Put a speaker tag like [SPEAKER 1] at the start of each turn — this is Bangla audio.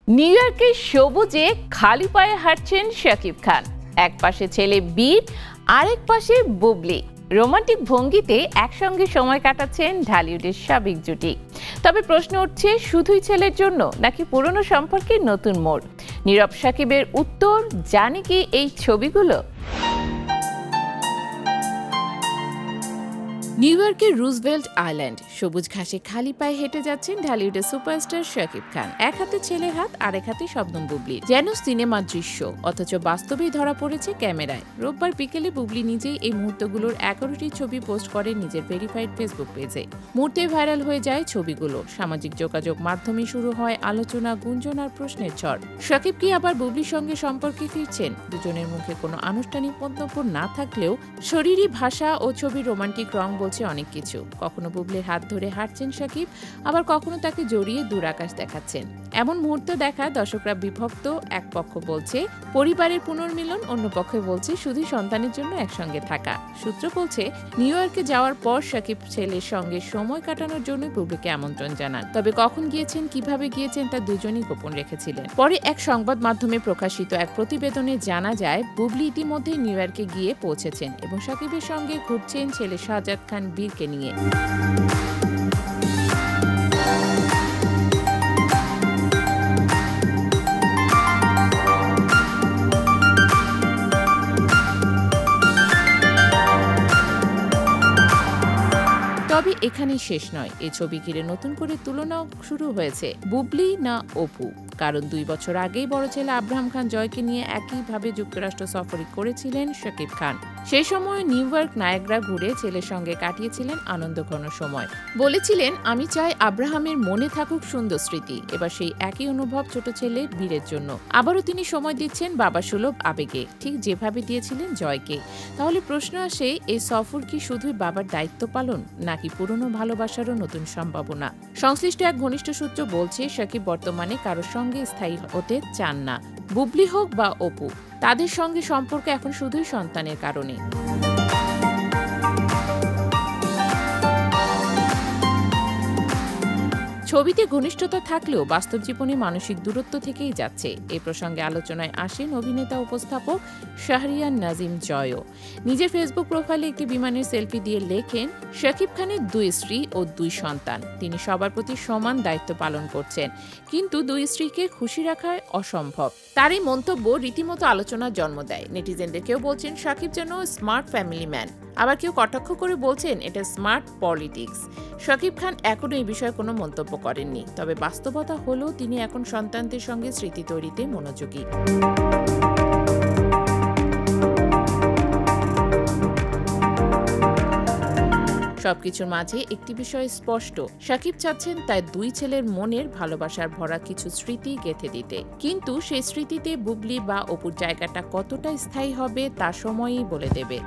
[SPEAKER 1] নিউ ইয়র্কের সবুজে খালি পায়ে হাঁটছেন শাকিব খান। এক পাশে ছেলে বীর, আরেক পাশে বুবলি। রোমান্টিক ভঙ্গিতে একসঙ্গে সময় কাটাচ্ছেন ঢালিউডের সাবেক জুটি। তবে প্রশ্ন উঠছে, শুধুই ছেলের জন্য নাকি পুরনো সম্পর্কের নতুন মোড়? নীরব শাকিবের উত্তর, জানে কি এই ছবিগুলো? নিউ ইয়র্কের রুজভেল্ট আইল্যান্ড সবুজ ঘাসে খালি পায়ে হেঁটে যাচ্ছেন ঢালিউডের সুপারস্টার শাকিব খান। এক হাতে ছেলের হাত, আরেক হাতে শবনম বুবলি। যেন সিনেমার দৃশ্য, অথচ বাস্তবেই ধরা পড়েছে ক্যামেরায়। রোববার বিকেলে বুবলি নিজেই এই মুহূর্তগুলোর 11টি ছবি পোস্ট করেন নিজের ভেরিফাইড ফেসবুক পেজে। মুহূর্তে ভাইরাল হয়ে যায় ছবিগুলো। সামাজিক যোগাযোগ মাধ্যমে শুরু হয় আলোচনা, গুঞ্জন আর প্রশ্নের ঝড়। শাকিব কি আবার বুবলির সঙ্গে সম্পর্কে ফিরছেন? দুজনের মুখে কোনো আনুষ্ঠানিক মন্তব্য না থাকলেও শরীরী ভাষা ও ছবির রোমান্টিক রং বলছে অনেক কিছু। কখনো বুবলির হাত ধরে হাঁটছেন শাকিব, আবার কখনো তাকে জড়িয়ে দূর আকাশ দেখাচ্ছেন। এমন মুহূর্ত দেখা দর্শকরা বিভক্ত। এক পক্ষ বলছে পরিবারের পুনর্মিলন, অন্য পক্ষে বলছে শুধু সন্তানের জন্য একসঙ্গে থাকা। সূত্র বলছে, নিউ ইয়র্কে যাওয়ার পর শাকিব ছেলের সঙ্গে সময় কাটানোর জন্য বুবলিকে আমন্ত্রণ জানান। তবে কখন গিয়েছেন, কিভাবে গিয়েছেন তা দুজনই গোপন রেখেছিলেন। পরে এক সংবাদ মাধ্যমে প্রকাশিত এক প্রতিবেদনে জানা যায়, বুবলি ইতিমধ্যে নিউ ইয়র্কে গিয়ে পৌঁছেছেন এবং শাকিবের সঙ্গে ঘুরছেন ছেলে শাহজাদ খান বীরকে নিয়ে। তবে এখানেই শেষ নয়। এই ছবি ঘিরে নতুন করে তুলনাও শুরু হয়েছে। বুবলি না অপু? কারণ 2 বছর আগেই বড় ছেলে আব্রাহাম খান জয়কে নিয়ে একইভাবে যুক্তরাষ্ট্র সফরে করেছিলেন শাকিব খান। সেই সময় নিউ ইয়র্ক নায়াগ্রা ঘুরে ছেলের সঙ্গে কাটিয়েছিলেন আনন্দঘন সময়। বলেছিলেন, আমি চাই আব্রাহামের মনে থাকুক সুন্দর স্মৃতি। এবার সেই একই অনুভব ছোট ছেলে বীরের জন্য। আবারও তিনি সময় দিচ্ছেন বাবা সুলভ আবেগে, ঠিক যেভাবে দিয়েছিলেন জয়কে। তাহলে প্রশ্ন আসে, এই সফর কি শুধুই বাবার দায়িত্ব পালন, নাকি পুরনো ভালোবাসারও নতুন সম্ভাবনা? সংশ্লিষ্ট এক ঘনিষ্ঠ সূত্র বলছে, শাকিব বর্তমানে কারোর সঙ্গে স্থায়ী হতে চান না। বুবলি হোক বা অপু, তাদের সঙ্গে সম্পর্ক এখন শুধুই সন্তানের কারণে। ছবিতে ঘনিষ্ঠতা থাকলেও বাস্তব জীবনে মানসিক দূরত্ব থেকেই যাচ্ছে। এই প্রসঙ্গে আলোচনায় আসেন অভিনেতা উপস্থাপক শাহরিয়ার নাজিম জয়ও। নিজের ফেসবুক প্রোফাইলে একটি বিমানের সেলফি দিয়ে লেখেন, শাকিব খানের 2 স্ত্রী ও 2 সন্তান। তিনি সবার প্রতি সমান দায়িত্ব পালন করছেন, কিন্তু 2 স্ত্রীকে খুশি রাখায় অসম্ভব। তার এই মন্তব্য রীতিমতো আলোচনার জন্ম দেয়। নেটিজেনদের কেউ বলছেন শাকিব যেন স্মার্ট ফ্যামিলি ম্যান, আবার কেউ কটাক্ষ করে বলছেন এটা স্মার্ট পলিটিক্স। শাকিব খান এখনো এই বিষয়ে কোনো মন্তব্য করেননি। তবে বাস্তবতা হলো, তিনি এখন সন্তানদের সঙ্গে স্মৃতি তৈরিতে মনোযোগী। সবকিছুর মাঝে একটি বিষয় স্পষ্ট, শাকিব চাচ্ছেন তার 2 ছেলের মনের ভালোবাসার ভরা কিছু স্মৃতি গেঁথে দিতে। কিন্তু সেই স্মৃতিতে বুবলি বা অপুর জায়গাটা কতটা স্থায়ী হবে তা সময়ই বলে দেবে।